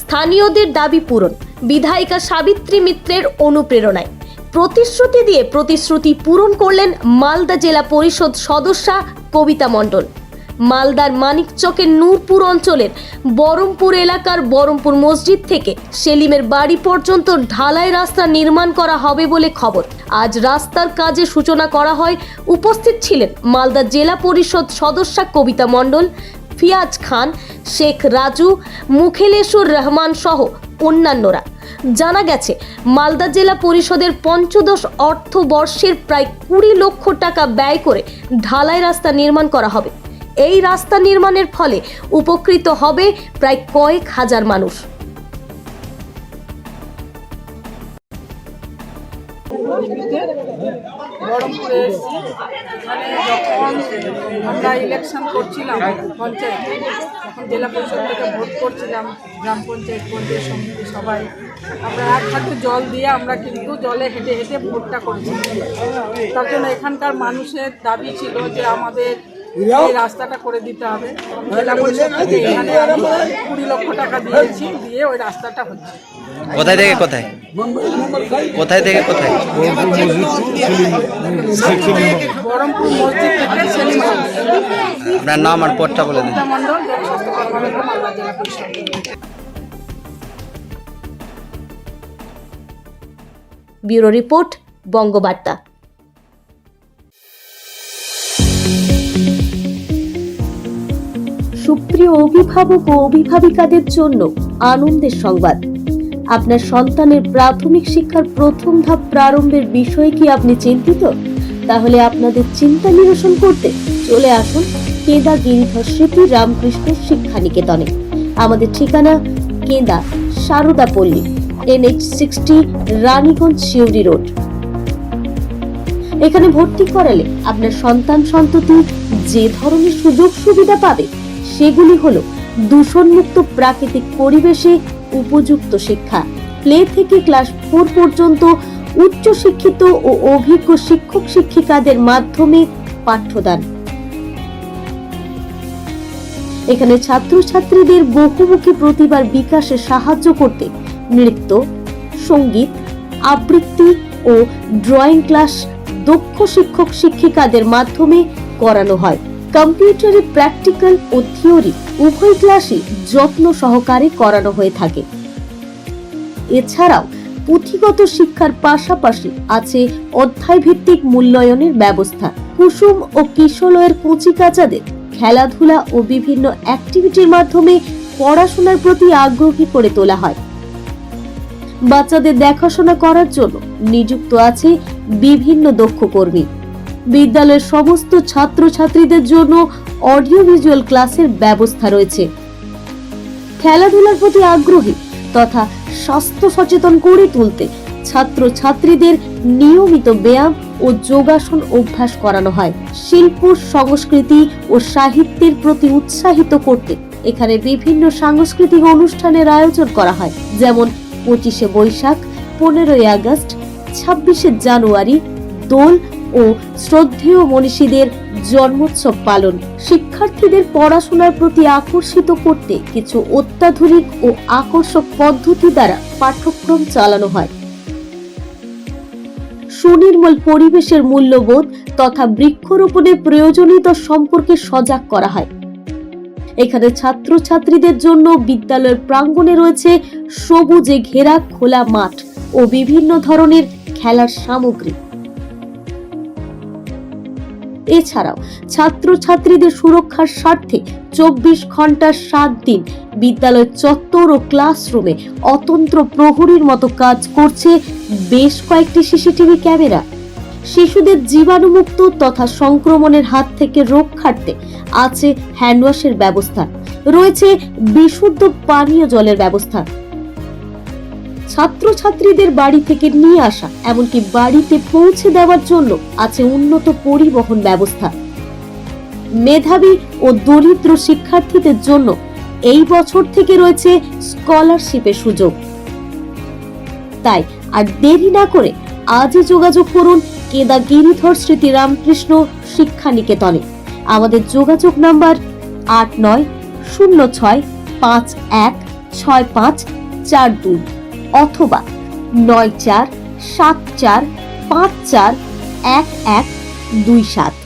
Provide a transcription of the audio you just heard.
স্থানীয়দের দাবি পূরণ। বিধায়িকা সাবিত্রী মিত্রের অনুপ্রেরণায় প্রতিশ্রুতি দিয়ে প্রতিশ্রুতি পূরণ করলেন মালদা জেলা পরিষদ সদস্যা কবিতা মণ্ডল। মালদার মানিকচকের নূরপুর অঞ্চলের বরমপুর এলাকার বরমপুর মসজিদ থেকে সেলিমের বাড়ি পর্যন্ত ঢালাই রাস্তা নির্মাণ করা হবে বলে খবর। আজ রাস্তার কাজে সূচনা করা হয়। উপস্থিত ছিলেন মালদা জেলা পরিষদ সদস্যা কবিতা মণ্ডল, ফিয়াজ খান, শেখ রাজু, মুখেলেশুর রহমান সহ অন্যান্যরা। জানা গেছে, মালদা জেলা পরিষদের পঞ্চদশ অর্থবর্ষের প্রায় 20 লক্ষ টাকা ব্যয় করে ঢালাই রাস্তা নির্মাণ করা হবে। এই রাস্তা নির্মাণের ফলে উপকৃত হবে প্রায় কয়েক হাজার মানুষ। বহরমপুরে মানে যখন আমরা ইলেকশন করছিলাম পঞ্চায়েতে, তখন জেলা পরিষদ থেকে ভোট করছিলাম, গ্রাম পঞ্চায়েত পঞ্চায়েত সমিতি সবাই আমরা এক হাতে জল দিয়ে আমরা কিন্তু জলে হেঁটে হেঁটে ভোটটা করেছিলাম। তার জন্য এখানকার মানুষের দাবি ছিল যে আমাদের এই রাস্তাটা করে দিতে হবে। জেলা পরিষদ থেকে এখানে 20 লক্ষ টাকা দিয়েছি, দিয়ে ওই রাস্তাটা হচ্ছে। কোথায় থেকে কোথায়? কোথায় থেকে কোথায়? বহরমপুর মসজিদ থেকে সেলিম আপনার নাম আর পদটা বলে দিন। মণ্ডল, জনস্বাস্থ্য কর্মকর্তা, মালদা জেলা পরিষদ। Bureau report, Bangabarta. সুপ্রিয় অভিভাবক ও অভিভাবিকাদের জন্য আনন্দের সংবাদ। আপনার সন্তানের প্রাথমিক শিক্ষার প্রথম ধাপ প্রারম্ভের বিষয়ে কি আপনি চিন্তিত? তাহলে আপনাদের চিন্তা নিরসন করতে চলে আসুন কেন্দা গিরিধর স্মৃতি রামকৃষ্ণ শিক্ষা নিকেতনে। আমাদের ঠিকানা কেন্দা সারদাপল্লী, NH60, রানীগঞ্জ শিউরি রোড। এখানে ভর্তি করালে আপনার সন্তান সন্ততি যে ধরনের সুযোগ সুবিধা পাবে সেগুলি হলো দূষণমুক্ত প্রাকৃতিক পরিবেশে উপযুক্ত শিক্ষা, প্লে থেকে ক্লাস 4 পর্যন্ত উচ্চ শিক্ষিত ও অভিজ্ঞ শিক্ষক শিক্ষিকাদের মাধ্যমে পাঠ্যদান। এখানে ছাত্রছাত্রীদের বহুমুখী প্রতিভার বিকাশে সাহায্য করতে নৃত্য, সঙ্গীত, আবৃত্তি ও ড্রয়িং ক্লাস দক্ষ শিক্ষক শিক্ষিকাদের মাধ্যমে করানো হয়। কম্পিউটারে প্র্যাকটিক্যাল ও থিওরি উভয় ক্লাসই যত্ন সহকারে করানো হয়ে থাকে। এছাড়াও পুঁথিগত শিক্ষার পাশাপাশি আছে অধ্যায়ভিত্তিক মূল্যায়নের ব্যবস্থা। কুসুম ও কিশলয়ের কচিকাচাদের খেলাধুলা ও বিভিন্ন অ্যাক্টিভিটির মাধ্যমে পড়াশোনার প্রতি আগ্রহী করে তোলা হয়। বাচ্চাদের দেখাশোনা করার জন্য নিযুক্ত আছে বিভিন্ন দক্ষ কর্মী। বিদ্যালয়ের সমস্ত ছাত্রছাত্রীদের জন্য অডিও ভিজুয়াল ক্লাসের ব্যবস্থা রয়েছে। খেলাধুলার প্রতি আগ্রহী তথা স্বাস্থ্য সচেতন করে তুলতে ছাত্রছাত্রীদের নিয়মিত ব্যায়াম ও যোগাসন অভ্যাস করানো হয়। শিল্প, সংস্কৃতি ও সাহিত্যের প্রতি উৎসাহিত করতে এখানে বিভিন্ন সাংস্কৃতিক অনুষ্ঠানের আয়োজন করা হয়, যেমন 25শে বৈশাখ, 15ই আগস্ট, 26শে জানুয়ারি, দোল ও শ্রদ্ধেয় মনীষীদের জন্মোৎসব পালন। শিক্ষার্থীদের পড়াশোনার প্রতি আকর্ষিত করতে কিছু অত্যাধুনিক ও আকর্ষক পদ্ধতি দ্বারা পাঠ্যক্রম চালানো হয়। সুনির্মল পরিবেশের মূল্যবোধ তথা বৃক্ষরোপণের প্রয়োজনীয়তা সম্পর্কে সজাগ করা হয়। এখানে ছাত্রছাত্রীদের জন্য বিদ্যালয়ের প্রাঙ্গণে রয়েছে সবুজে ঘেরা খোলা মাঠ ও বিভিন্ন ধরনের খেলার সামগ্রী। এছাড়াও ছাত্রছাত্রীদের সুরক্ষার স্বার্থে 24 ঘন্টা 7 দিন বিদ্যালয় চত্বর ও ক্লাসরুমে অতন্ত্র প্রহরীর মতো কাজ করছে বেশ কয়েকটি সিসিটিভি ক্যামেরা। শিশুদের জীবাণুমুক্ত তথা সংক্রমণের হাত থেকে রক্ষার্থে আছে হ্যান্ডওয়াশের ব্যবস্থা, রয়েছে বিশুদ্ধ পানীয় জলের ব্যবস্থা। ছাত্রছাত্রীদের বাড়ি থেকে নিয়ে আসা এমনকি বাড়িতে পৌঁছে দেওয়ার জন্য আছে উন্নত পরিবহন ব্যবস্থা। মেধাবী ও দরিদ্র শিক্ষার্থীদের জন্য এই বছর থেকে রয়েছে স্কলারশিপের সুযোগ। তাই আর দেরি না করে আজই যোগাযোগ করুন কেদা গিরিধর স্মৃতি রামকৃষ্ণ শিক্ষা নিকেতনে। আমাদের যোগাযোগ নাম্বার 8906516542 অথবা 9474541127।